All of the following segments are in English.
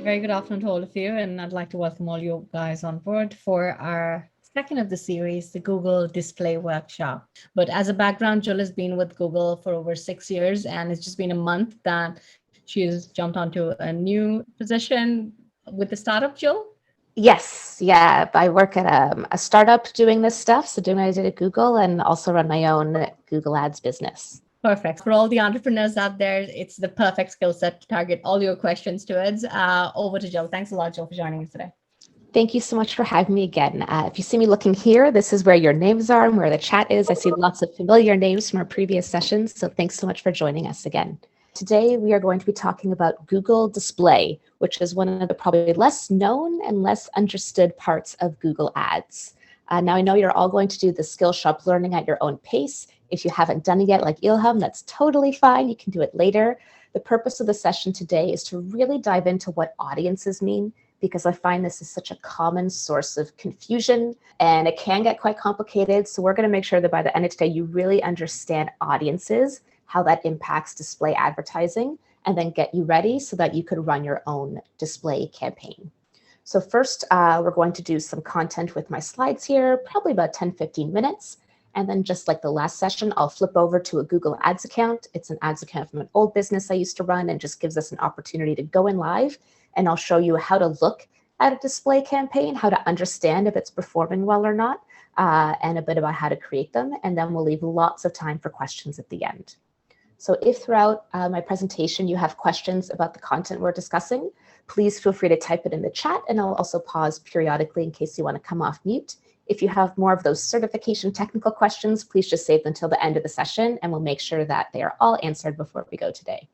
Very good afternoon to all of you, and I'd like to welcome all you guys on board for our second of the series, the Google Display Workshop. But as a background, Jyll has been with Google for over 6 years, and it's just been a month that she has jumped onto a new position with the startup, Jyll. Yes, yeah. I work at a startup doing this stuff, so doing what I did at Google and also run my own Google Ads business. Perfect. For all the entrepreneurs out there, it's the perfect skill set to target all your questions towards. Over to Jyll. Thanks a lot, Jyll, for joining us today. Thank you so much for having me again. If you see me looking here, this is where your names are and where the chat is. I see lots of familiar names from our previous sessions, so thanks so much for joining us again. Today, we are going to be talking about Google Display, which is one of the probably less known and less understood parts of Google Ads. Now, I know you're all going to do the Skillshop learning at your own pace. If you haven't done it yet, like Ilham, that's totally fine. You can do it later. The purpose of the session today is to really dive into what audiences mean, because I find this is such a common source of confusion and it can get quite complicated. So we're going to make sure that by the end of today, you really understand audiences, how that impacts display advertising, and then get you ready so that you could run your own display campaign. So first, we're going to do some content with my slides here, probably about 10-15 minutes. And then just like the last session, I'll flip over to a Google Ads account. It's an ads account from an old business I used to run and just gives us an opportunity to go in live. And I'll show you how to look at a display campaign, how to understand if it's performing well or not, and a bit about how to create them. And then we'll leave lots of time for questions at the end. So if throughout my presentation you have questions about the content we're discussing, please feel free to type it in the chat, and I'll also pause periodically in case you want to come off mute. If you have more of those certification technical questions, please just save them until the end of the session, and we'll make sure that they are all answered before we go today.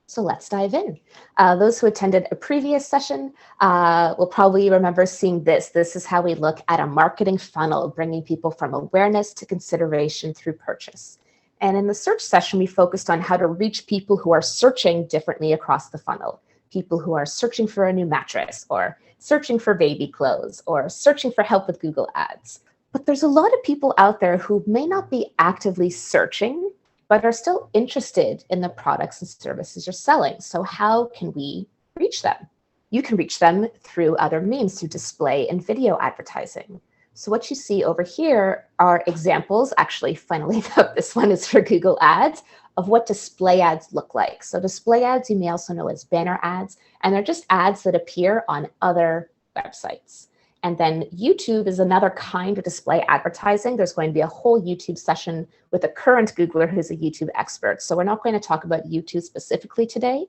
So let's dive in. Those who attended a previous session will probably remember seeing this. This is how we look at a marketing funnel, bringing people from awareness to consideration through purchase. And in the search session, we focused on how to reach people who are searching differently across the funnel. People who are searching for a new mattress, or searching for baby clothes, or searching for help with Google Ads. But there's a lot of people out there who may not be actively searching, but are still interested in the products and services you're selling. So how can we reach them? You can reach them through other means, through display and video advertising. So what you see over here are examples, actually, funnily enough, this one is for Google Ads, of what display ads look like. So display ads, you may also know as banner ads, and they're just ads that appear on other websites. And then YouTube is another kind of display advertising. There's going to be a whole YouTube session with a current Googler who's a YouTube expert. So we're not going to talk about YouTube specifically today,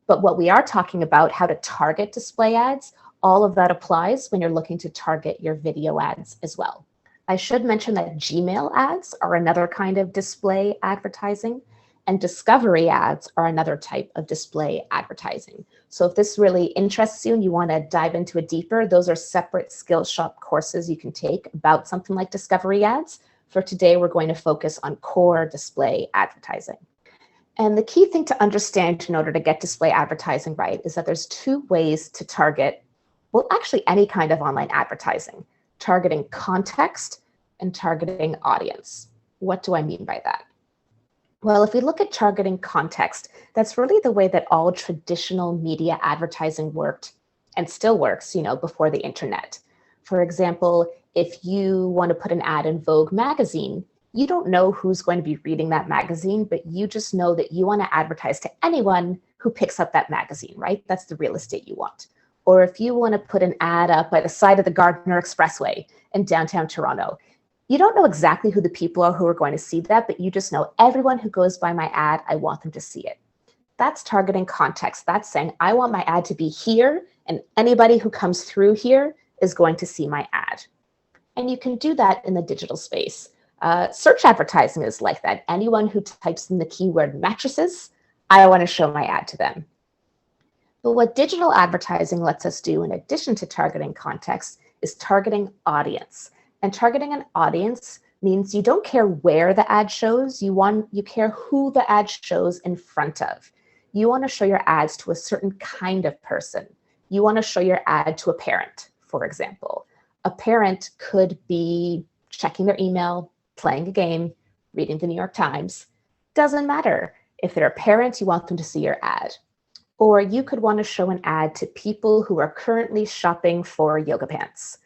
but what we are talking about, how to target display ads, all of that applies when you're looking to target your video ads as well. I should mention that Gmail ads are another kind of display advertising, and discovery ads are another type of display advertising. So if this really interests you and you want to dive into it deeper, those are separate Skillshop courses you can take about something like discovery ads. For today, we're going to focus on core display advertising. And the key thing to understand in order to get display advertising right is that there's two ways to target, well, actually any kind of online advertising: targeting context and targeting audience. What do I mean by that? Well, if we look at targeting context, that's really the way that all traditional media advertising worked and still works, before the internet. For example, if you want to put an ad in Vogue magazine, you don't know who's going to be reading that magazine, but you just know that you want to advertise to anyone who picks up that magazine, right? That's the real estate you want. Or if you want to put an ad up by the side of the Gardiner Expressway in downtown Toronto, you don't know exactly who the people are who are going to see that, but you just know everyone who goes by my ad, I want them to see it. That's targeting context. That's saying, I want my ad to be here, and anybody who comes through here is going to see my ad. And you can do that in the digital space. Search advertising is like that. Anyone who types in the keyword mattresses, I want to show my ad to them. But what digital advertising lets us do, in addition to targeting context, is targeting audience. And targeting an audience means you don't care where the ad shows, you care who the ad shows in front of. You want to show your ads to a certain kind of person. You want to show your ad to a parent, for example. A parent could be checking their email, playing a game, reading the New York Times. Doesn't matter. If they're a parent, you want them to see your ad. Or you could want to show an ad to people who are currently shopping for yoga pants.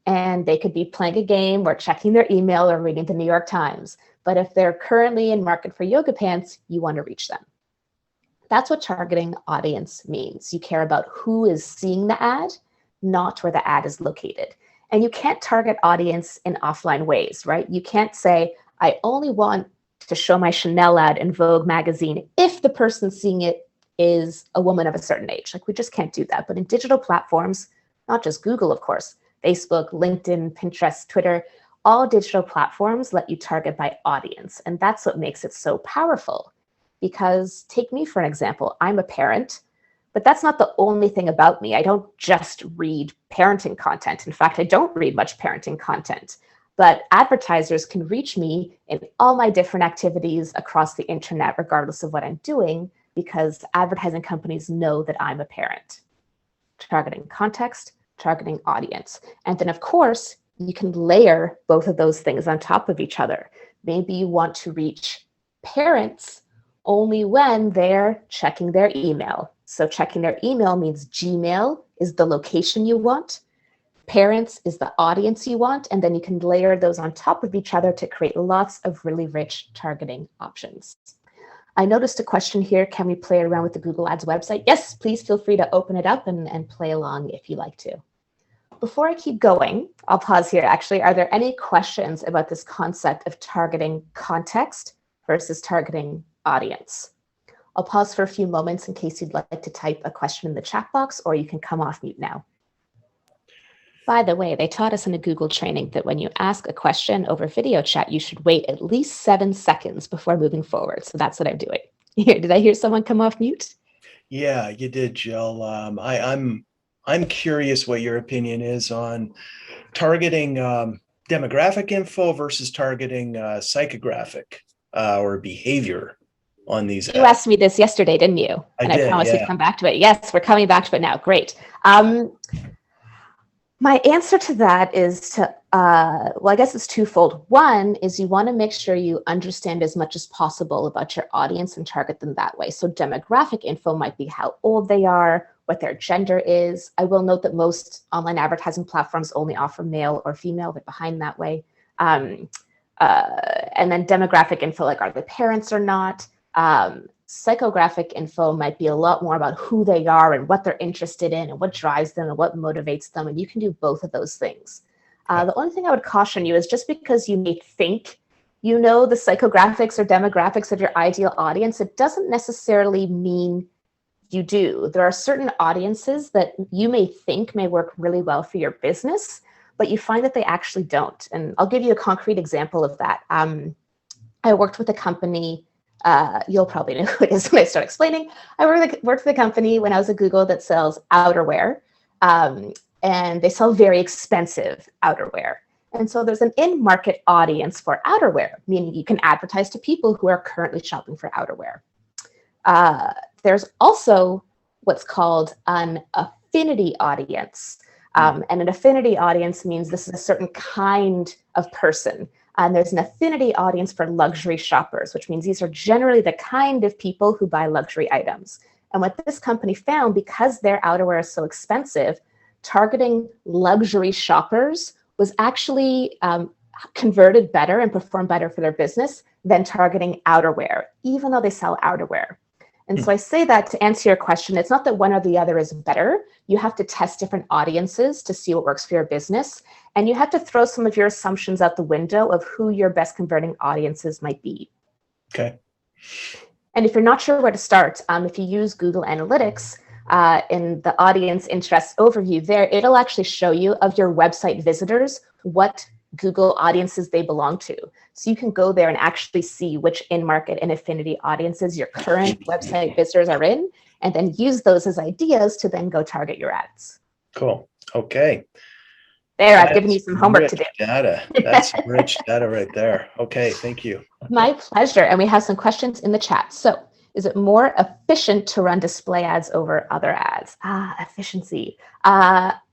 And they could be playing a game or checking their email or reading the New York Times. But if they're currently in market for yoga pants, you want to reach them. That's what targeting audience means. You care about who is seeing the ad, not where the ad is located. And you can't target audience in offline ways, right? You can't say, I only want to show my Chanel ad in Vogue magazine if the person seeing it is a woman of a certain age. Like, we just can't do that. But in digital platforms, not just Google, of course, Facebook, LinkedIn, Pinterest, Twitter, all digital platforms let you target by audience. And that's what makes it so powerful. Because take me for an example, I'm a parent, but that's not the only thing about me. I don't just read parenting content. In fact, I don't read much parenting content. But advertisers can reach me in all my different activities across the internet, regardless of what I'm doing, because advertising companies know that I'm a parent. Targeting context, targeting audience. And then, of course, you can layer both of those things on top of each other. Maybe you want to reach parents only when they're checking their email. So checking their email means Gmail is the location you want. Parents is the audience you want, and then you can layer those on top of each other to create lots of really rich targeting options. I noticed a question here. Can we play around with the Google Ads website? Yes, please feel free to open it up and play along if you like to. Before I keep going, I'll pause here actually. Are there any questions about this concept of targeting context versus targeting audience? I'll pause for a few moments in case you'd like to type a question in the chat box, or you can come off mute now. By the way, they taught us in a Google training that when you ask a question over video chat, you should wait at least 7 seconds before moving forward. So that's what I'm doing. Here, did I hear someone come off mute? Yeah, you did, Jill. I'm curious what your opinion is on targeting demographic info versus targeting psychographic or behavior on these ads. You asked me this yesterday, didn't you? I and did, I promised yeah. we'd come back to it. Yes, we're coming back to it now. Great. My answer to that is to, well, I guess it's twofold. One is you want to make sure you understand as much as possible about your audience and target them that way. So demographic info might be how old they are, what their gender is. I will note that most online advertising platforms only offer male or female. They're behind that way. And then demographic info, like are they parents or not? Psychographic info might be a lot more about who they are and what they're interested in and what drives them and what motivates them. And you can do both of those things. The only thing I would caution you is just because you may think you know the psychographics or demographics of your ideal audience, it doesn't necessarily mean you do. There are certain audiences that you may think may work really well for your business, but you find that they actually don't. And I'll give you a concrete example of that. I worked with a company. You'll probably know who it is when I start explaining. I worked with a company when I was at Google that sells outerwear, and they sell very expensive outerwear. And so there's an in-market audience for outerwear, meaning you can advertise to people who are currently shopping for outerwear. There's also what's called an affinity audience. And an affinity audience means this is a certain kind of person. And there's an affinity audience for luxury shoppers, which means these are generally the kind of people who buy luxury items. And what this company found, because their outerwear is so expensive, targeting luxury shoppers was actually converted better and performed better for their business than targeting outerwear, even though they sell outerwear. And so I say that to answer your question. It's not that one or the other is better. You have to test different audiences to see what works for your business. And you have to throw some of your assumptions out the window of who your best converting audiences might be. Okay. And if you're not sure where to start, if you use Google Analytics in the audience interest overview there, it'll actually show you of your website visitors what Google audiences they belong to. So you can go there and actually see which in-market and affinity audiences your current website visitors are in, and then use those as ideas to then go target your ads. Cool. Okay. There, I've given you some homework to do. Data. That's rich data right there. Okay, thank you. My pleasure. And we have some questions in the chat. So is it more efficient to run display ads over other ads? Efficiency.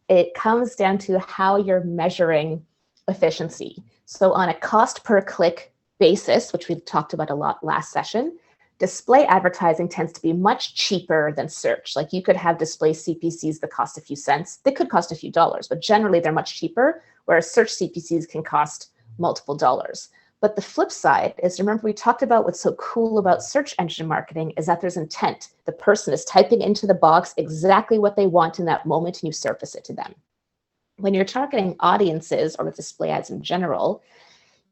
It comes down to how you're measuring efficiency. So on a cost per click basis, which we talked about a lot last session, display advertising tends to be much cheaper than search. Like you could have display CPCs that cost a few cents. They could cost a few dollars, but generally they're much cheaper, whereas search CPCs can cost multiple dollars. But the flip side is, remember, we talked about what's so cool about search engine marketing is that there's intent. The person is typing into the box exactly what they want in that moment, and you surface it to them. When you're targeting audiences or with display ads in general,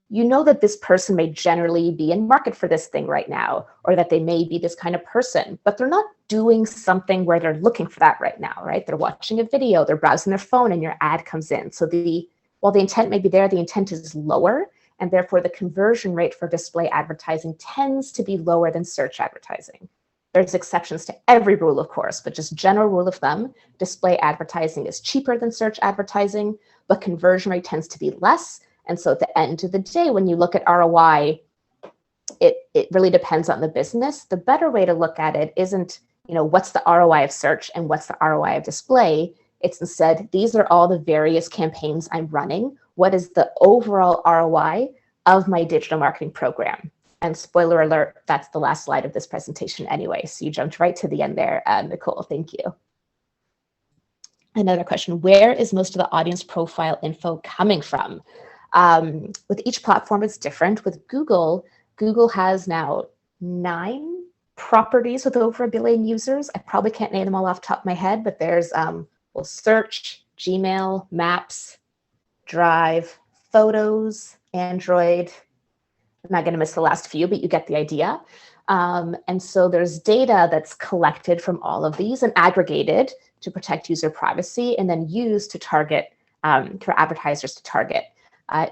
you know that this person may generally be in market for this thing right now, or that they may be this kind of person, but they're not doing something where they're looking for that right now, right? They're watching a video, they're browsing their phone, and your ad comes in. So while the intent may be there, the intent is lower, and therefore the conversion rate for display advertising tends to be lower than search advertising. There's exceptions to every rule, of course, but just general rule of thumb, display advertising is cheaper than search advertising, but conversion rate tends to be less. And so at the end of the day, when you look at ROI, it really depends on the business. The better way to look at it isn't, what's the ROI of search and what's the ROI of display? It's instead, these are all the various campaigns I'm running. What is the overall ROI of my digital marketing program? And spoiler alert, that's the last slide of this presentation anyway. So you jumped right to the end there, Nicole, thank you. Another question, where is most of the audience profile info coming from? With each platform, it's different. With Google has now 9 properties with over 1 billion users. I probably can't name them all off the top of my head, but there's Search, Gmail, Maps, Drive, Photos, Android. I'm not going to miss the last few, but you get the idea. And so there's data that's collected from all of these and aggregated to protect user privacy and then used to target, for advertisers to target.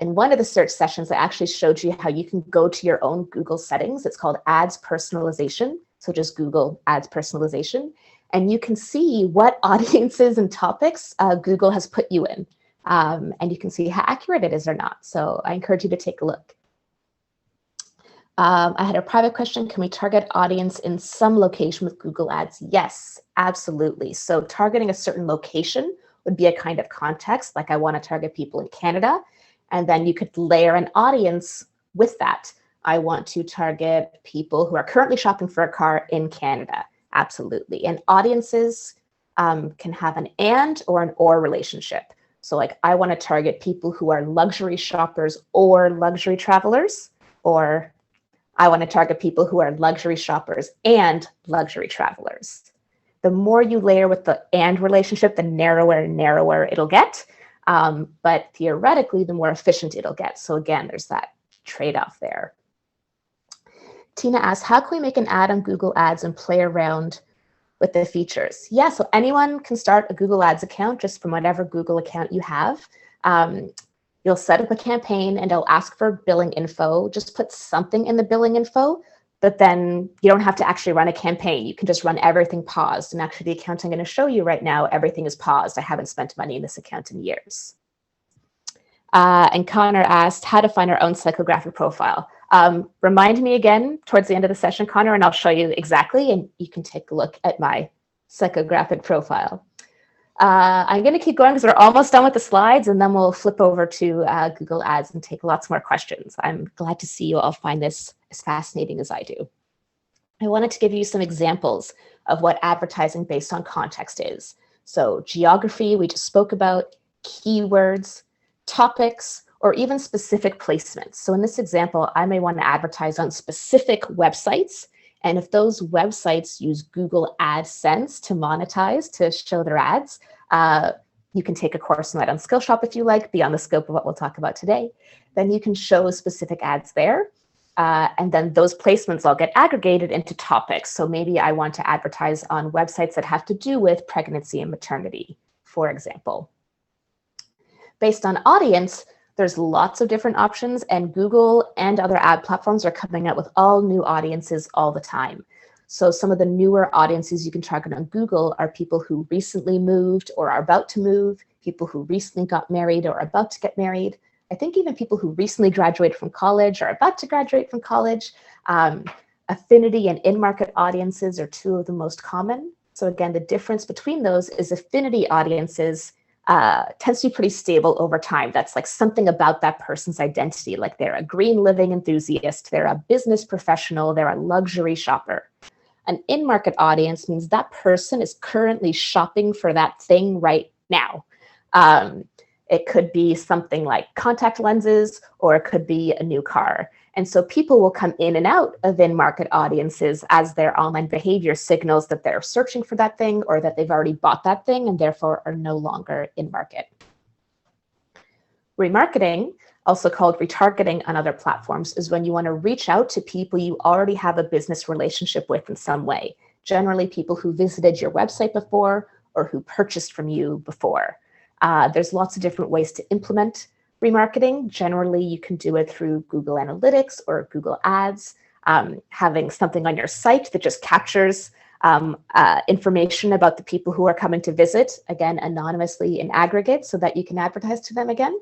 In one of the search sessions, I actually showed you how you can go to your own Google settings. It's called ads personalization. So just Google ads personalization. And you can see what audiences and topics Google has put you in. And you can see how accurate it is or not. So I encourage you to take a look. I had a private question. Can we target audience in some location with Google Ads? Yes, absolutely. So targeting a certain location would be a kind of context, like I want to target people in Canada. And then you could layer an audience with that. I want to target people who are currently shopping for a car in Canada. Absolutely. And audiences can have an and or an or relationship. So like I want to target people who are luxury shoppers or luxury travelers, or I want to target people who are luxury shoppers and luxury travelers. The more you layer with the and relationship, the narrower and narrower it'll get. But theoretically, the more efficient it'll get. So again, there's that trade-off there. Tina asks, how can we make an ad on Google Ads and play around with the features? Yeah, so anyone can start a Google Ads account just from whatever Google account you have. You'll set up a campaign and it'll ask for billing info. Just put something in the billing info, but then you don't have to actually run a campaign. You can just run everything paused. And actually the account I'm going to show you right now, everything is paused. I haven't spent money in this account in years. And Connor asked how to find our own psychographic profile. Remind me again towards the end of the session, Connor, and I'll show you exactly, and you can take a look at my psychographic profile. I'm going to keep going because we're almost done with the slides, and then we'll flip over to Google Ads and take lots more questions. I'm glad to see you all find this as fascinating as I do. I wanted to give you some examples of what advertising based on context is. So geography, we just spoke about, keywords, topics, or even specific placements. So in this example, I may want to advertise on specific websites. And if those websites use Google AdSense to monetize, to show their ads, you can take a course on that on Skillshop if you like, beyond the scope of what we'll talk about today. Then you can show specific ads there. And then those placements all get aggregated into topics. So maybe I want to advertise on websites that have to do with pregnancy and maternity, for example. Based on audience, there's lots of different options, and Google and other ad platforms are coming out with all new audiences all the time. So some of the newer audiences you can target on Google are people who recently moved or are about to move, people who recently got married or are about to get married. I think even people who recently graduated from college or are about to graduate from college. Affinity and in-market audiences are two of the most common. So again, the difference between those is affinity audiences tends to be pretty stable over time. That's like something about that person's identity, like they're a green living enthusiast, they're a business professional, they're a luxury shopper. An in-market audience means that person is currently shopping for that thing right now. It could be something like contact lenses, or it could be a new car. And so people will come in and out of in-market audiences as their online behavior signals that they're searching for that thing, or that they've already bought that thing and therefore are no longer in market. Remarketing, also called retargeting on other platforms, is when you want to reach out to people you already have a business relationship with in some way. Generally people who visited your website before or who purchased from you before. There's lots of different ways to implement remarketing. Generally, you can do it through Google Analytics or Google Ads, having something on your site that just captures information about the people who are coming to visit, again, anonymously in aggregate so that you can advertise to them again.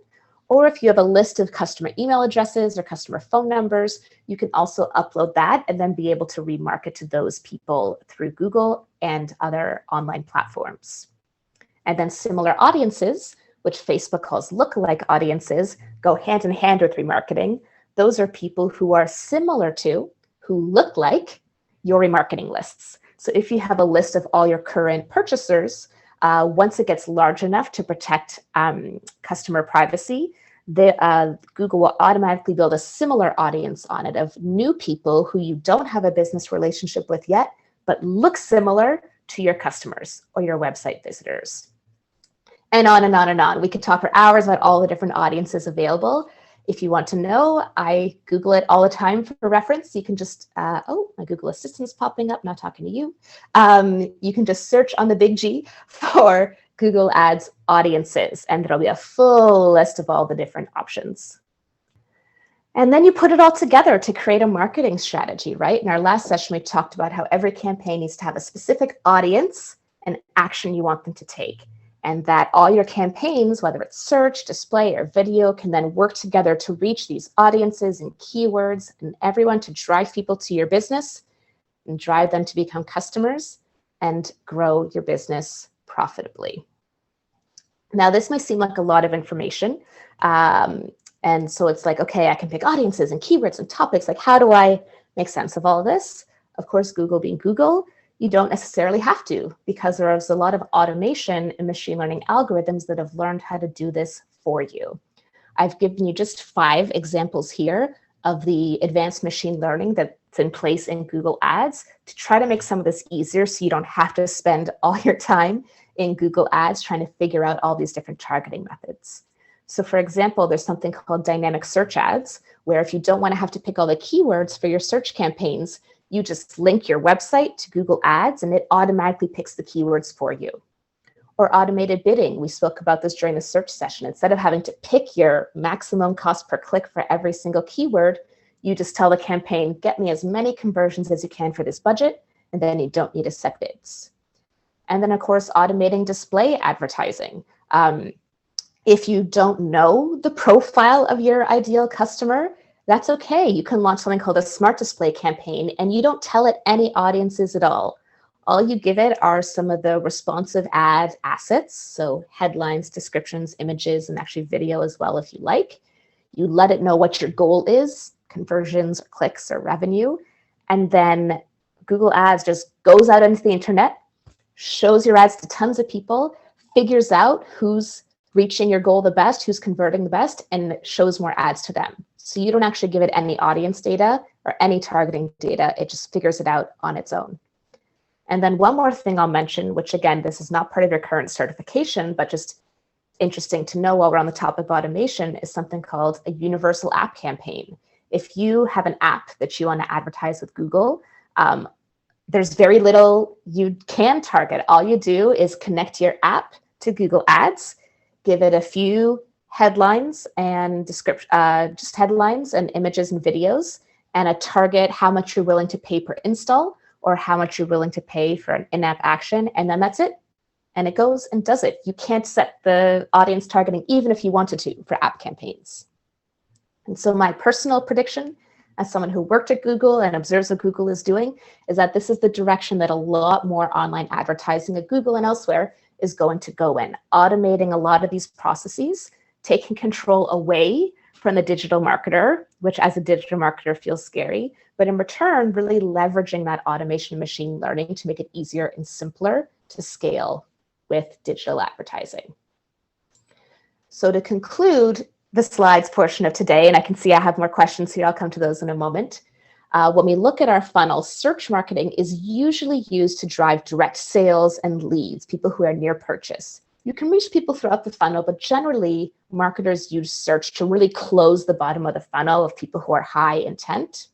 Or if you have a list of customer email addresses or customer phone numbers, you can also upload that and then be able to remarket to those people through Google and other online platforms. And then similar audiences, which Facebook calls lookalike audiences, go hand in hand with remarketing. Those are people who are similar to, who look like your remarketing lists. So if you have a list of all your current purchasers, once it gets large enough to protect customer privacy, Google will automatically build a similar audience on it of new people who you don't have a business relationship with yet, but look similar to your customers or your website visitors. And on and on and on. We could talk for hours about all the different audiences available. If you want to know, I Google it all the time for reference. You can just, oh, my Google Assistant is popping up, not talking to you. You can just search on the big G for Google Ads audiences, and there'll be a full list of all the different options. And then you put it all together to create a marketing strategy, right? In our last session, we talked about how every campaign needs to have a specific audience and action you want them to take. And that all your campaigns, whether it's search, display, or video, can then work together to reach these audiences and keywords and everyone to drive people to your business and drive them to become customers and grow your business profitably. Now, this may seem like a lot of information. And so it's like, okay, I can pick audiences and keywords and topics. Like, how do I make sense of all of this? Of course, Google being Google, you don't necessarily have to, because there is a lot of automation and machine learning algorithms that have learned how to do this for you. I've given you just 5 examples here of the advanced machine learning that's in place in Google Ads to try to make some of this easier so you don't have to spend all your time in Google Ads trying to figure out all these different targeting methods. So for example, there's something called dynamic search ads, where if you don't want to have to pick all the keywords for your search campaigns, you just link your website to Google Ads and it automatically picks the keywords for you. Or automated bidding. We spoke about this during the search session. Instead of having to pick your maximum cost per click for every single keyword, you just tell the campaign, get me as many conversions as you can for this budget, and then you don't need to set bids. And then, of course, automating display advertising. If you don't know the profile of your ideal customer, that's okay. You can launch something called a smart display campaign, and you don't tell it any audiences at all. All you give it are some of the responsive ad assets, so headlines, descriptions, images, and actually video as well if you like. You let it know what your goal is, conversions, or clicks, or revenue, and then Google Ads just goes out into the internet, shows your ads to tons of people, figures out who's reaching your goal the best, who's converting the best, and shows more ads to them. So you don't actually give it any audience data or any targeting data. It just figures it out on its own. And then one more thing I'll mention, which again, this is not part of your current certification, but just interesting to know while we're on the topic of automation, is something called a universal app campaign. If you have an app that you want to advertise with Google, there's very little you can target. All you do is connect your app to Google Ads, give it a few headlines and description, just headlines and images and videos, and a target how much you're willing to pay per install or how much you're willing to pay for an in-app action, and then that's it. And it goes and does it. You can't set the audience targeting even if you wanted to for app campaigns. And so my personal prediction, as someone who worked at Google and observes what Google is doing, is that this is the direction that a lot more online advertising at Google and elsewhere is going to go in, automating a lot of these processes, taking control away from the digital marketer, which as a digital marketer feels scary, but in return, really leveraging that automation and machine learning to make it easier and simpler to scale with digital advertising. So to conclude the slides portion of today, and I can see I have more questions here, I'll come to those in a moment. When we look at our funnel, search marketing is usually used to drive direct sales and leads, people who are near purchase. You can reach people throughout the funnel, but generally marketers use search to really close the bottom of the funnel of people who are high intent.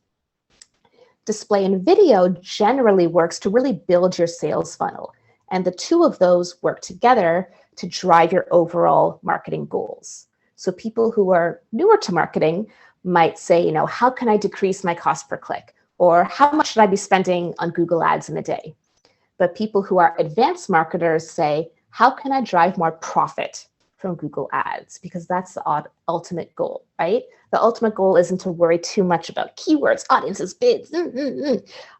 Display and video generally works to really build your sales funnel. And the two of those work together to drive your overall marketing goals. So people who are newer to marketing might say, you know, how can I decrease my cost per click? Or how much should I be spending on Google Ads in a day? But people who are advanced marketers say, how can I drive more profit from Google Ads? Because that's the ultimate goal, right? The ultimate goal isn't to worry too much about keywords, audiences, bids.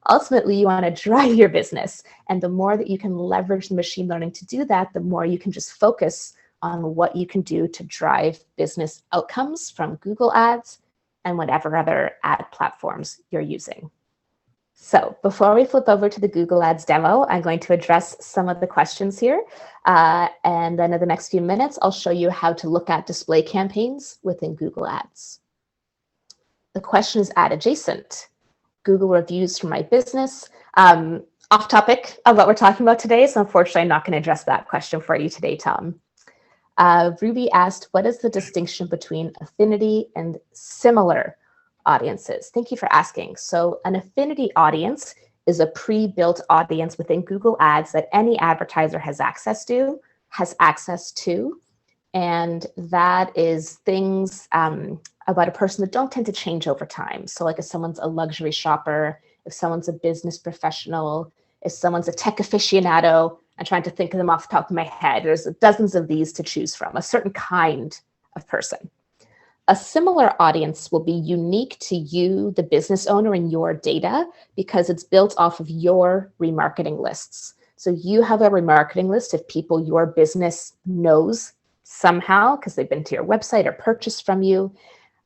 Ultimately, you want to drive your business. And the more that you can leverage the machine learning to do that, the more you can just focus on what you can do to drive business outcomes from Google Ads and whatever other ad platforms you're using. So before we flip over to the Google Ads demo, I'm going to address some of the questions here. And then in the next few minutes, I'll show you how to look at display campaigns within Google Ads. The question is ad adjacent. Google reviews for my business. Off topic of what we're talking about today, so unfortunately, I'm not going to address that question for you today, Tom. Ruby asked, what is the distinction between affinity and similar audiences? Thank you for asking. So an affinity audience is a pre-built audience within Google Ads that any advertiser has access to. And that is things about a person that don't tend to change over time. So like if someone's a luxury shopper, if someone's a business professional, if someone's a tech aficionado, I'm trying to think of them off the top of my head. There's dozens of these to choose from, a certain kind of person. A similar audience will be unique to you, the business owner, and your data because it's built off of your remarketing lists. So you have a remarketing list of people your business knows somehow because they've been to your website or purchased from you.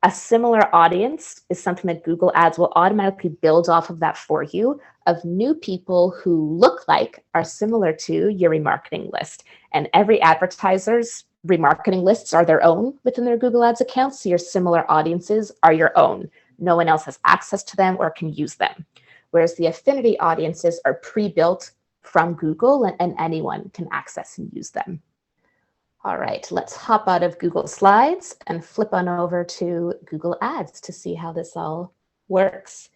A similar audience is something that Google Ads will automatically build off of that for you of new people who look like are similar to your remarketing list. And every advertiser's remarketing lists are their own within their Google Ads accounts. So your similar audiences are your own. No one else has access to them or can use them. Whereas the affinity audiences are pre-built from Google and anyone can access and use them. All right, let's hop out of Google Slides and flip on over to Google Ads to see how this all works.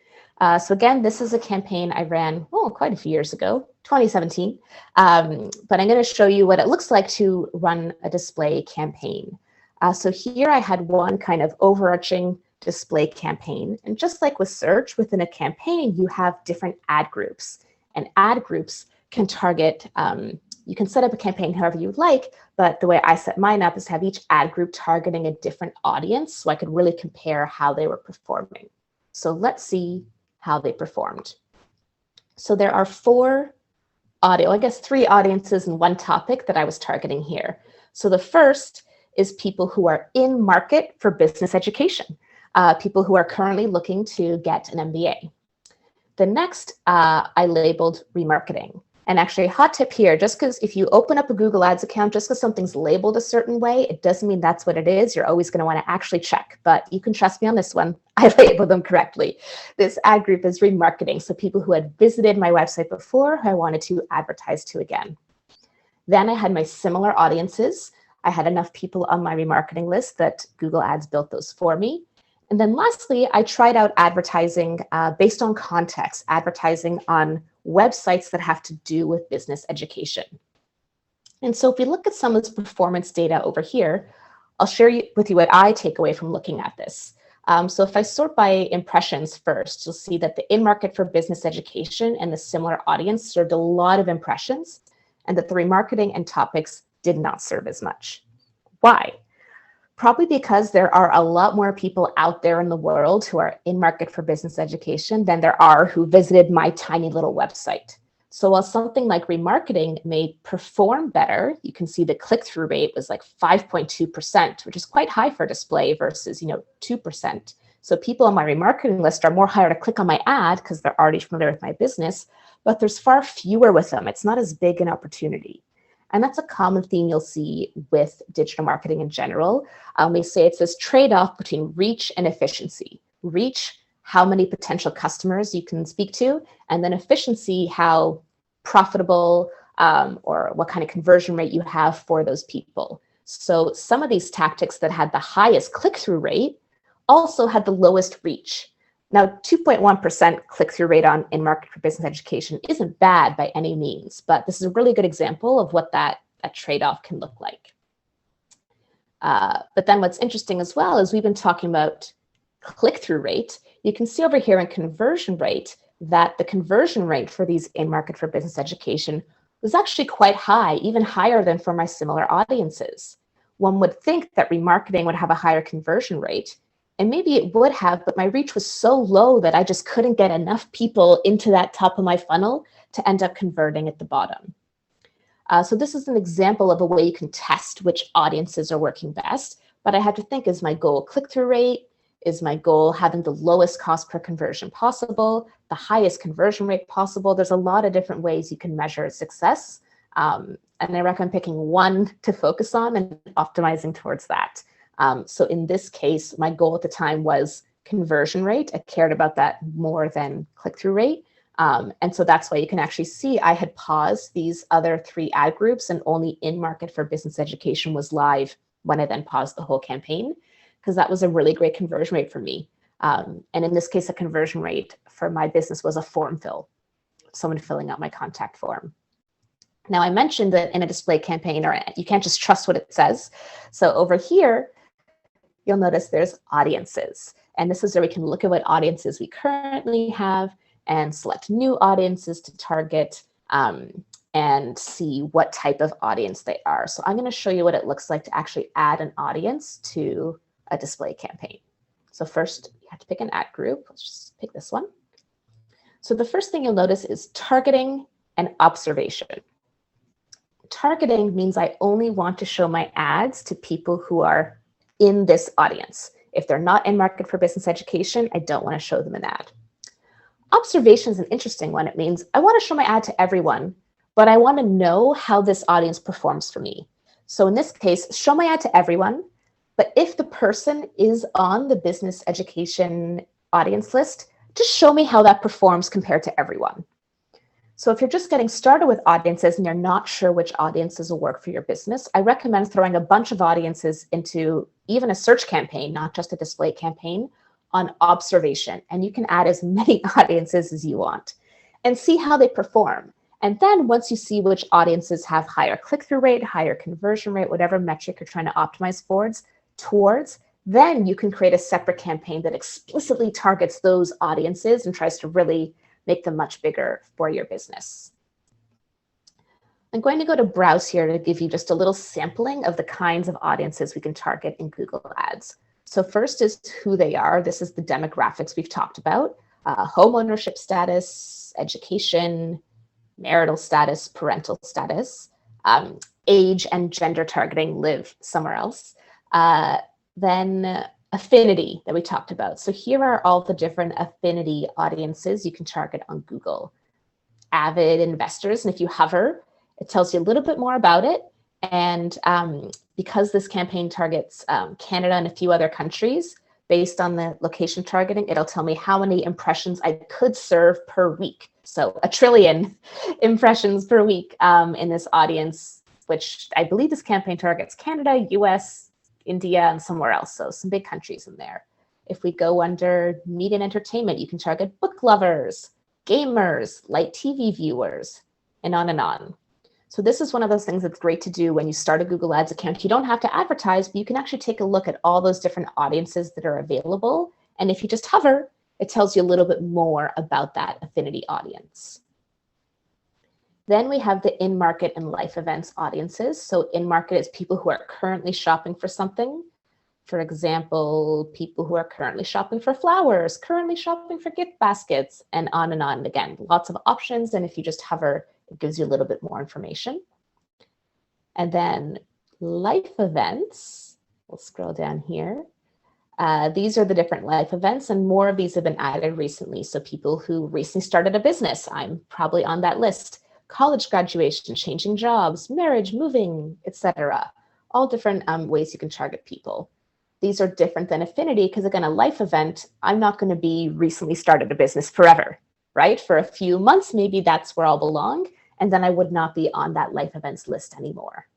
So again, this is a campaign I ran quite a few years ago, 2017. But I'm going to show you what it looks like to run a display campaign. So here I had one kind of overarching display campaign. And just like with search, within a campaign, you have different ad groups. And ad groups can target, you can set up a campaign however you like, but the way I set mine up is to have each ad group targeting a different audience so I could really compare how they were performing. So let's see how they performed. So there are three audiences and one topic that I was targeting here. So the first is people who are in market for business education, people who are currently looking to get an MBA. The next I labeled remarketing. And actually, a hot tip here, just because if you open up a Google Ads account, just because something's labeled a certain way, it doesn't mean that's what it is. You're always going to want to actually check. But you can trust me on this one. I labeled them correctly. This ad group is remarketing. So people who had visited my website before, who I wanted to advertise to again. Then I had my similar audiences. I had enough people on my remarketing list that Google Ads built those for me. And then lastly, I tried out advertising based on context, advertising on websites that have to do with business education. And so if we look at some of this performance data over here, I'll share with you what I take away from looking at this. So if I sort by impressions first, you'll see that the in-market for business education and the similar audience served a lot of impressions, and that the remarketing and topics did not serve as much. Why? Probably because there are a lot more people out there in the world who are in market for business education than there are who visited my tiny little website. So while something like remarketing may perform better, you can see the click-through rate was like 5.2%, which is quite high for display versus, 2%. So people on my remarketing list are more higher to click on my ad because they're already familiar with my business, but there's far fewer with them. It's not as big an opportunity. And that's a common theme you'll see with digital marketing in general. We say it's this trade-off between reach and efficiency. Reach, how many potential customers you can speak to, and then efficiency, how profitable or what kind of conversion rate you have for those people. So some of these tactics that had the highest click-through rate also had the lowest reach. Now, 2.1% click-through rate on in-market for business education isn't bad by any means, but this is a really good example of what that trade-off can look like. But then what's interesting as well is we've been talking about click-through rate. You can see over here in conversion rate that the conversion rate for these in-market for business education was actually quite high, even higher than for my similar audiences. One would think that remarketing would have a higher conversion rate, and maybe it would have, but my reach was so low that I just couldn't get enough people into that top of my funnel to end up converting at the bottom. So this is an example of a way you can test which audiences are working best, but I had to think, is my goal click-through rate? Is my goal having the lowest cost per conversion possible, the highest conversion rate possible? There's a lot of different ways you can measure success. And I recommend picking one to focus on and optimizing towards that. So in this case, my goal at the time was conversion rate. I cared about that more than click-through rate. And so that's why you can actually see I had paused these other 3 ad groups, and only in-market for business education was live when I then paused the whole campaign, because that was a really great conversion rate for me. And in this case, a conversion rate for my business was a form fill, someone filling out my contact form. Now, I mentioned that in a display campaign, or you can't just trust what it says. So over here, you'll notice there's audiences. And this is where we can look at what audiences we currently have and select new audiences to target and see what type of audience they are. So I'm going to show you what it looks like to actually add an audience to a display campaign. So first, you have to pick an ad group. Let's just pick this one. So the first thing you'll notice is targeting and observation. Targeting means I only want to show my ads to people who are in this audience. If they're not in market for business education, I don't want to show them an ad. Observation is an interesting one. It means I want to show my ad to everyone, but I want to know how this audience performs for me. So in this case, show my ad to everyone, but if the person is on the business education audience list, just show me how that performs compared to everyone. So if you're just getting started with audiences and you're not sure which audiences will work for your business, I recommend throwing a bunch of audiences into even a search campaign, not just a display campaign, on observation. And you can add as many audiences as you want and see how they perform. And then once you see which audiences have higher click-through rate, higher conversion rate, whatever metric you're trying to optimize towards, then you can create a separate campaign that explicitly targets those audiences and tries to really make them much bigger for your business. I'm going to go to browse here to give you just a little sampling of the kinds of audiences we can target in Google Ads. So first is who they are. This is the demographics we've talked about: home ownership status, education, marital status, parental status, age and gender targeting, live somewhere else. Then affinity that we talked about. So here are all the different affinity audiences you can target on Google. Avid investors, and if you hover, it tells you a little bit more about it. And because this campaign targets Canada and a few other countries, based on the location targeting, it'll tell me how many impressions I could serve per week. So 1 trillion impressions per week in this audience, which I believe this campaign targets Canada, US, India, and somewhere else. So some big countries in there. If we go under media and entertainment, you can target book lovers, gamers, light TV viewers, and on and on. So this is one of those things that's great to do when you start a Google Ads account. You don't have to advertise, but you can actually take a look at all those different audiences that are available. And if you just hover, it tells you a little bit more about that affinity audience. Then we have the in-market and life events audiences. So in-market is people who are currently shopping for something. For example, people who are currently shopping for flowers, currently shopping for gift baskets, and on and on. And again, lots of options. And if you just hover, it gives you a little bit more information. And then life events, we'll scroll down here. These are the different life events, and more of these have been added recently. So people who recently started a business, I'm probably on that list. College graduation, changing jobs, marriage, moving, etc. All different ways you can target people. These are different than affinity because, again, a life event, I'm not going to be recently started a business forever, right? For a few months, maybe that's where I'll belong, and then I would not be on that life events list anymore.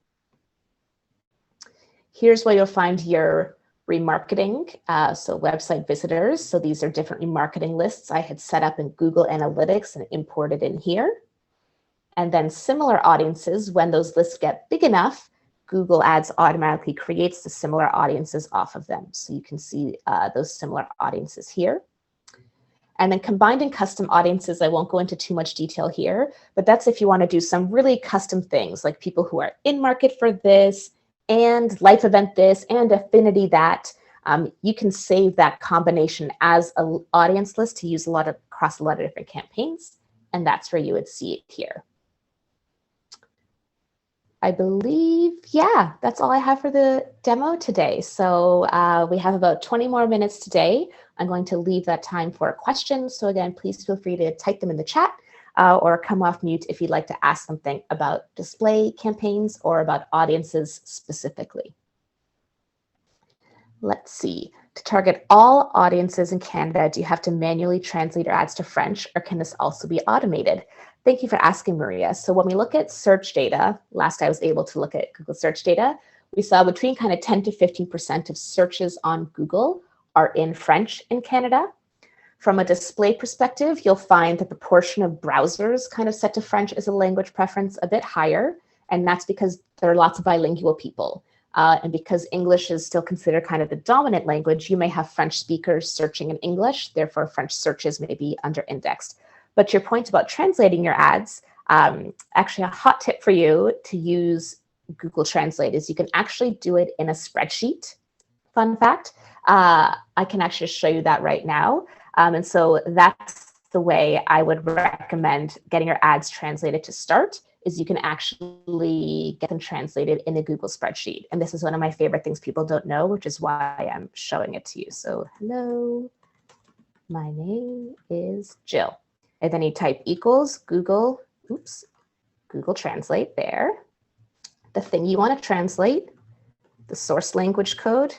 Here's where you'll find your remarketing, so website visitors. So these are different remarketing lists I had set up in Google Analytics and imported in here. And then similar audiences, when those lists get big enough, Google Ads automatically creates the similar audiences off of them. So you can see those similar audiences here. And then combined and custom audiences, I won't go into too much detail here, but that's if you want to do some really custom things, like people who are in market for this, and life event this, and affinity that. You can save that combination as an audience list to use across a lot of different campaigns, and that's where you would see it here. I believe, yeah, that's all I have for the demo today. So we have about 20 more minutes today. I'm going to leave that time for questions. So again, please feel free to type them in the chat or come off mute if you'd like to ask something about display campaigns or about audiences specifically. Let's see. To target all audiences in Canada, do you have to manually translate your ads to French, or can this also be automated? Thank you for asking, Maria. So when we look at search data, last I was able to look at Google search data, we saw between kind of 10 to 15% of searches on Google are in French in Canada. From a display perspective, you'll find the proportion of browsers kind of set to French as a language preference a bit higher, and that's because there are lots of bilingual people. And because English is still considered kind of the dominant language, you may have French speakers searching in English, therefore French searches may be under-indexed. But your point about translating your ads, actually a hot tip for you to use Google Translate is you can actually do it in a spreadsheet. Fun fact, I can actually show you that right now. And so that's the way I would recommend getting your ads translated to start, is you can actually get them translated in a Google spreadsheet. And this is one of my favorite things people don't know, which is why I'm showing it to you. So hello, my name is Jill. And then you type equals Google Translate there. The thing you want to translate, the source language code,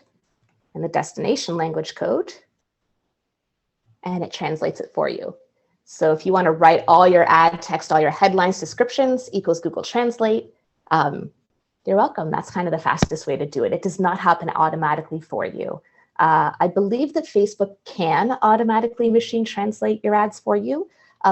and the destination language code, and it translates it for you. So if you want to write all your ad text, all your headlines, descriptions, equals Google Translate, you're welcome. That's kind of the fastest way to do it. It does not happen automatically for you. I believe that Facebook can automatically machine translate your ads for you.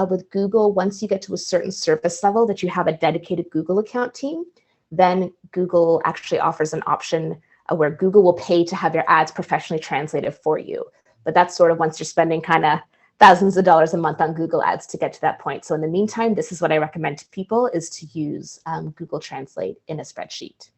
With Google, once you get to a certain service level that you have a dedicated Google account team, then Google actually offers an option where Google will pay to have your ads professionally translated for you. But that's sort of once you're spending kind of thousands of dollars a month on Google ads to get to that point. So in the meantime, this is what I recommend to people, is to use Google Translate in a spreadsheet.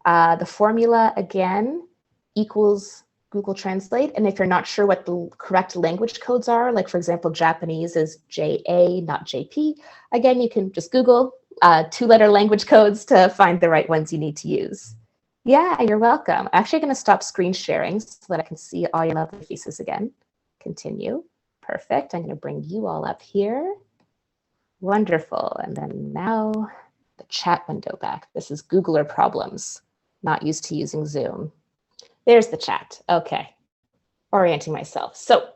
The formula, again, equals Google Translate. And if you're not sure what the correct language codes are, like for example, Japanese is JA, not JP, again, you can just Google 2-letter language codes to find the right ones you need to use. Yeah, you're welcome. I'm actually going to stop screen sharing so that I can see all your lovely faces again. Continue. Perfect. I'm going to bring you all up here. Wonderful. And then now the chat window back. This is Googler problems. Not used to using Zoom. There's the chat. Okay. Orienting myself. So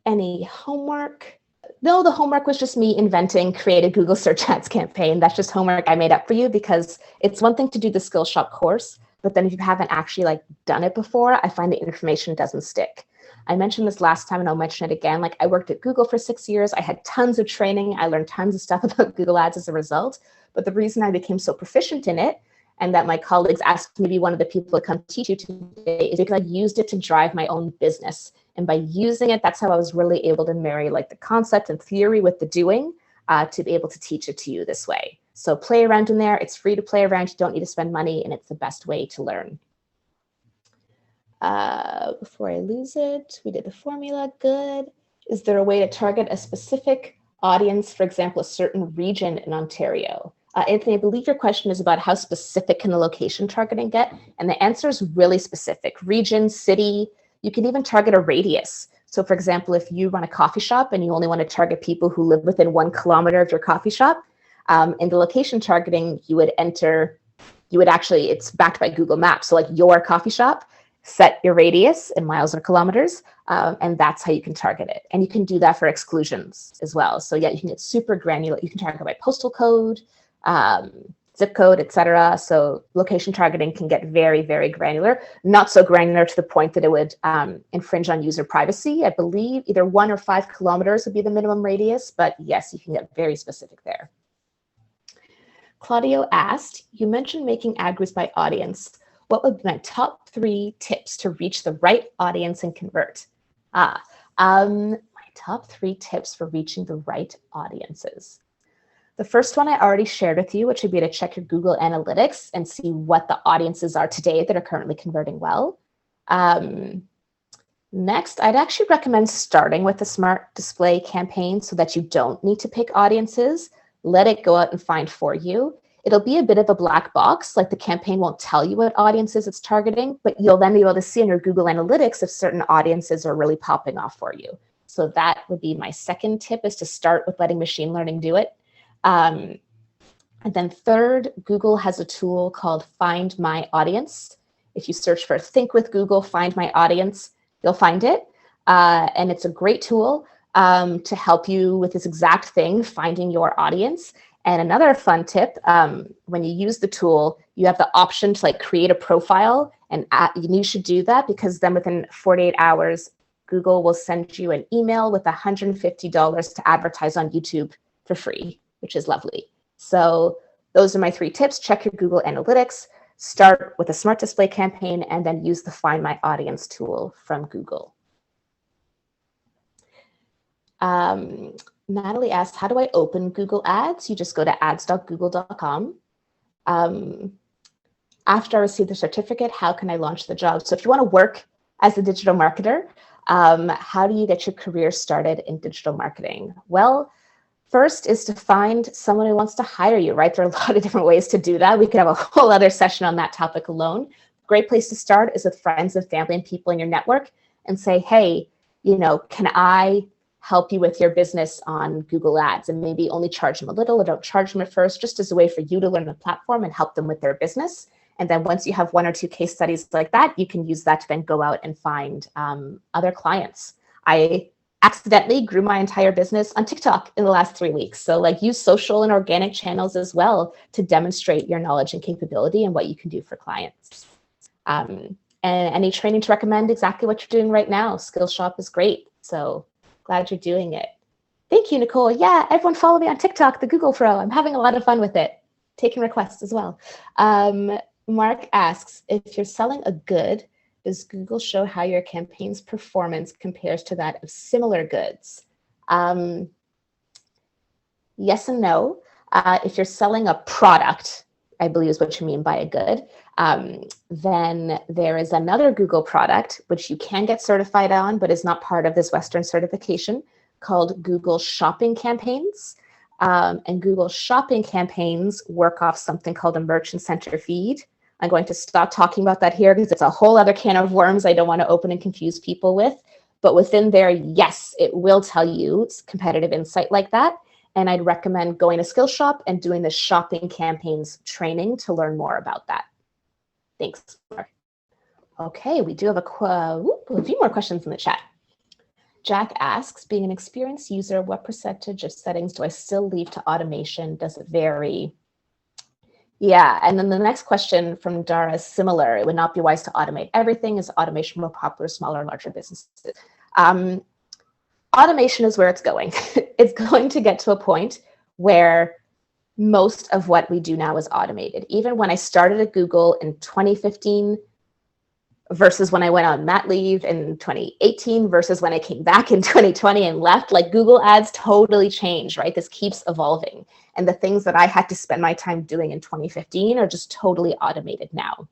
any homework? No, the homework was just me create a Google Search Ads campaign. That's just homework I made up for you, because it's one thing to do the Skillshop course, but then if you haven't actually done it before, I find the information doesn't stick. I mentioned this last time and I'll mention it again. I worked at Google for 6 years. I had tons of training. I learned tons of stuff about Google Ads as a result. But the reason I became so proficient in it, and that my colleagues asked me to be one of the people to come teach you today, is because I used it to drive my own business. And by using it, that's how I was really able to marry the concept and theory with the doing to be able to teach it to you this way. So play around in there. It's free to play around. You don't need to spend money, and it's the best way to learn. Before I lose it, we did the formula. Good. Is there a way to target a specific audience, for example, a certain region in Ontario? Anthony, I believe your question is about how specific can the location targeting get? And the answer is really specific. Region, city, you can even target a radius. So for example, if you run a coffee shop and you only want to target people who live within 1 kilometer of your coffee shop, in the location targeting, you would actually, it's backed by Google Maps. So like your coffee shop, set your radius in miles or kilometers, and that's how you can target it. And you can do that for exclusions as well. So yeah, you can get super granular. You can target by postal code, zip code, etc. So location targeting can get very, very granular, not so granular to the point that it would infringe on user privacy. I believe either 1 or 5 kilometers would be the minimum radius, but yes, you can get very specific there. Claudio asked, you mentioned making ad groups by audience. What would be my top 3 tips to reach the right audience and convert? My top 3 tips for reaching the right audiences. The first one I already shared with you, which would be to check your Google Analytics and see what the audiences are today that are currently converting well. Next, I'd actually recommend starting with a smart display campaign so that you don't need to pick audiences. Let it go out and find for you. It'll be a bit of a black box, like the campaign won't tell you what audiences it's targeting, but you'll then be able to see in your Google Analytics if certain audiences are really popping off for you. So that would be my second tip, is to start with letting machine learning do it. And then third, Google has a tool called Find My Audience. If you search for Think with Google, Find My Audience, you'll find it. And it's a great tool to help you with this exact thing, finding your audience. And another fun tip, when you use the tool, you have the option to like create a profile, and you should do that because then within 48 hours, Google will send you an email with $150 to advertise on YouTube for free, which is lovely. So those are my 3 tips. Check your Google Analytics, start with a smart display campaign, and then use the Find My Audience tool from Google. Natalie asked, how do I open Google Ads? You just go to ads.google.com. After I receive the certificate, how can I launch the job? So if you want to work as a digital marketer, how do you get your career started in digital marketing? Well, first is to find someone who wants to hire you, right? There are a lot of different ways to do that. We could have a whole other session on that topic alone. Great place to start is with friends and family and people in your network and say, hey, can I help you with your business on Google Ads, and maybe only charge them a little or don't charge them at first, just as a way for you to learn the platform and help them with their business. And then once you have 1 or 2 case studies like that, you can use that to then go out and find other clients. I accidentally grew my entire business on TikTok in the last 3 weeks. So like use social and organic channels as well to demonstrate your knowledge and capability and what you can do for clients. And any training to recommend exactly what you're doing right now. Skillshop is great. So glad you're doing it. Thank you, Nicole. Yeah, everyone follow me on TikTok, the Google Pro. I'm having a lot of fun with it. Taking requests as well. Mark asks, if you're selling a good, does Google show how your campaign's performance compares to that of similar goods? Yes and no. If you're selling a product, I believe is what you mean by a good, then there is another Google product, which you can get certified on, but is not part of this Western certification, called Google Shopping Campaigns. And Google Shopping Campaigns work off something called a merchant center feed. I'm going to stop talking about that here because it's a whole other can of worms I don't want to open and confuse people with. But within there, yes, it will tell you competitive insight like that. And I'd recommend going to Skillshop and doing the shopping campaigns training to learn more about that. Thanks, Mark. Okay, we do have a few more questions in the chat. Jack asks, being an experienced user, what percentage of settings do I still leave to automation? Does it vary? Yeah, and then the next question from Dara is similar. It would not be wise to automate everything. Is automation more popular, smaller, or larger businesses? Automation is where it's going. It's going to get to a point where most of what we do now is automated. Even when I started at Google in 2015, versus when I went on mat leave in 2018 versus when I came back in 2020 and left. Like Google Ads totally changed, right? This keeps evolving. And the things that I had to spend my time doing in 2015 are just totally automated now.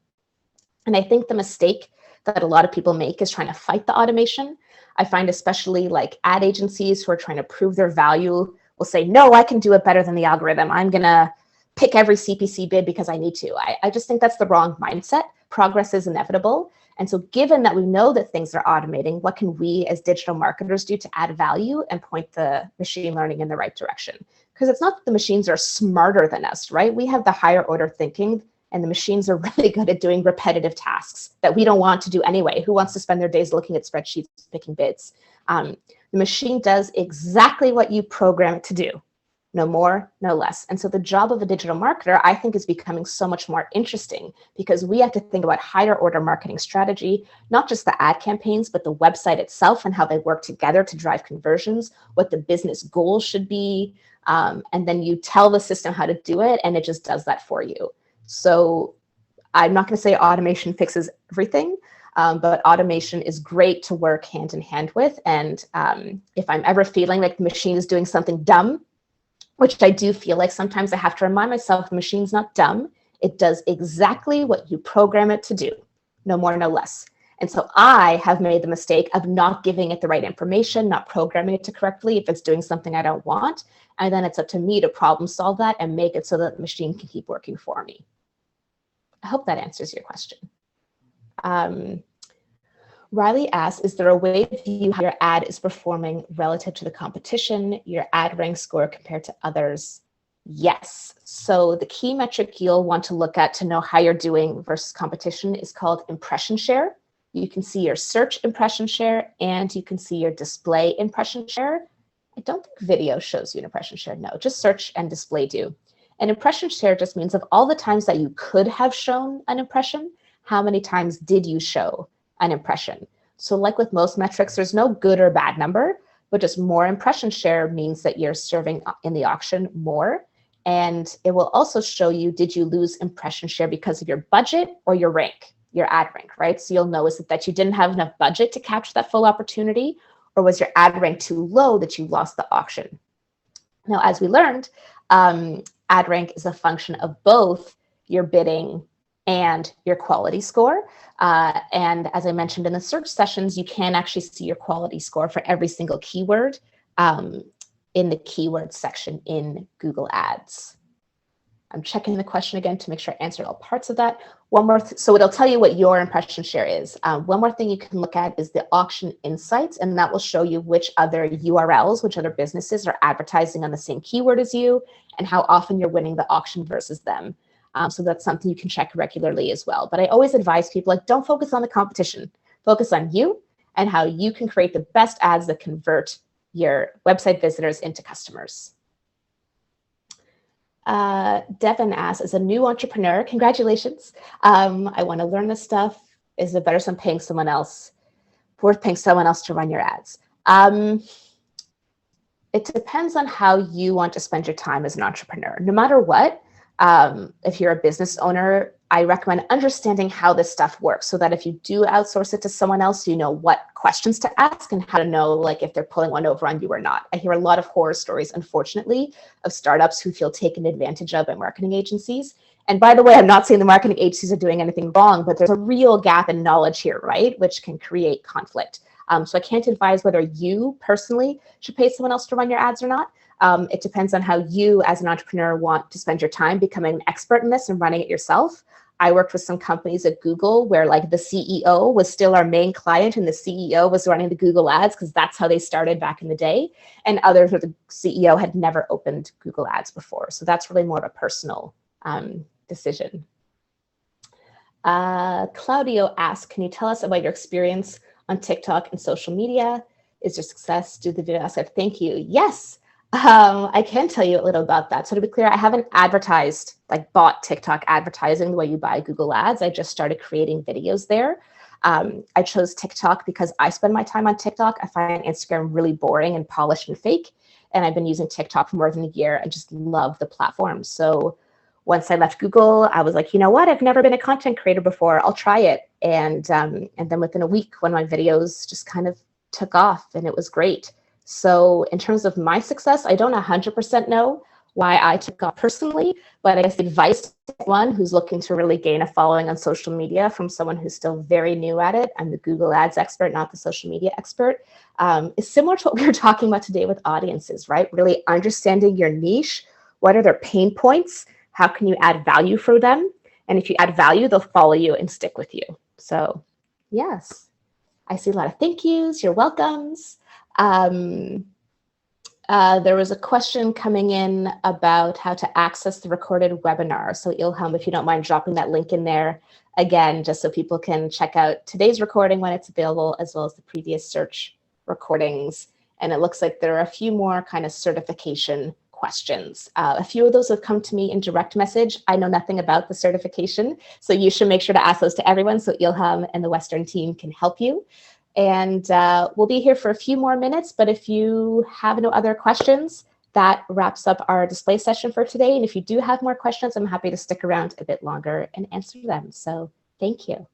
And I think the mistake that a lot of people make is trying to fight the automation. I find especially like ad agencies who are trying to prove their value will say, no, I can do it better than the algorithm. I'm going to pick every CPC bid because I need to. I just think that's the wrong mindset. Progress is inevitable. And so given that we know that things are automating, what can we as digital marketers do to add value and point the machine learning in the right direction? Because it's not that the machines are smarter than us, right? We have the higher order thinking, and the machines are really good at doing repetitive tasks that we don't want to do anyway. Who wants to spend their days looking at spreadsheets, picking bids? The machine does exactly what you program it to do. No more, no less. And so the job of a digital marketer, I think, is becoming so much more interesting because we have to think about higher order marketing strategy, not just the ad campaigns, but the website itself and how they work together to drive conversions, what the business goals should be. And then you tell the system how to do it, and it just does that for you. So I'm not going to say automation fixes everything, but automation is great to work hand in hand with. And if I'm ever feeling like the machine is doing something dumb, which I do feel like sometimes I have to remind myself the machine's not dumb. It does exactly what you program it to do, no more, no less. And so I have made the mistake of not giving it the right information, not programming it to correctly if it's doing something I don't want. And then it's up to me to problem solve that and make it so that the machine can keep working for me. I hope that answers your question. Riley asks, is there a way to view how your ad is performing relative to the competition, your ad rank score compared to others? Yes. So the key metric you'll want to look at to know how you're doing versus competition is called impression share. You can see your search impression share and you can see your display impression share. I don't think video shows you an impression share. No, just search and display do. An impression share just means of all the times that you could have shown an impression, how many times did you show an impression? So like with most metrics, there's no good or bad number, but just more impression share means that you're serving in the auction more. And it will also show you, did you lose impression share because of your budget or your rank, your ad rank, right? So you'll know is it that you didn't have enough budget to capture that full opportunity, or was your ad rank too low that you lost the auction? Now, as we learned, ad rank is a function of both your bidding and your quality score. And as I mentioned in the search sessions, you can actually see your quality score for every single keyword in the keyword section in Google Ads. I'm checking the question again to make sure I answered all parts of that. One more, so it'll tell you what your impression share is. One more thing you can look at is the auction insights, and that will show you which other URLs, which other businesses are advertising on the same keyword as you, and how often you're winning the auction versus them. So that's something you can check regularly as well. But I always advise people, like, don't focus on the competition. Focus on you and how you can create the best ads that convert your website visitors into customers. Devin asks, as a new entrepreneur, congratulations. I want to learn this stuff. Is it better than paying someone else, worth paying someone else to run your ads? It depends on how you want to spend your time as an entrepreneur. No matter what, if you're a business owner, I recommend understanding how this stuff works so that if you do outsource it to someone else, you know what questions to ask and how to know, like, if they're pulling one over on you or not. I hear a lot of horror stories, unfortunately, of startups who feel taken advantage of by marketing agencies. And by the way, I'm not saying the marketing agencies are doing anything wrong, but there's a real gap in knowledge here, right? Which can create conflict. So I can't advise whether you personally should pay someone else to run your ads or not. It depends on how you as an entrepreneur want to spend your time becoming an expert in this and running it yourself. I worked with some companies at Google where, like, the CEO was still our main client and the CEO was running the Google ads because that's how they started back in the day. And others where the CEO had never opened Google ads before. So that's really more of a personal decision. Claudio asks, can you tell us about your experience on TikTok and social media? Is there success? Do the video? I said, thank you. Yes. I can tell you a little about that. So to be clear, I haven't advertised, like bought TikTok advertising the way you buy Google ads. I just started creating videos there. I chose TikTok because I spend my time on TikTok. I find Instagram really boring and polished and fake. And I've been using TikTok for more than a year. I just love the platform. So once I left Google, I was like, you know what? I've never been a content creator before. I'll try it. And then within a week, one of my videos just kind of took off and it was great. So in terms of my success, I don't 100% know why I took off personally, but I guess the advice to one who's looking to really gain a following on social media from someone who's still very new at it, I'm the Google Ads expert, not the social media expert, is similar to what we were talking about today with audiences, right? Really understanding your niche. What are their pain points? How can you add value for them? And if you add value, they'll follow you and stick with you. So yes, I see a lot of thank yous, you're welcomes. There was a question coming in about how to access the recorded webinar. So Ilham, if you don't mind dropping that link in there again, just so people can check out today's recording when it's available, as well as the previous search recordings. And it looks like there are a few more kind of certification questions. A few of those have come to me in direct message. I know nothing about the certification, so you should make sure to ask those to everyone so Ilham and the Western team can help you. And we'll be here for a few more minutes, but if you have no other questions, that wraps up our display session for today. And if you do have more questions, I'm happy to stick around a bit longer and answer them. So thank you.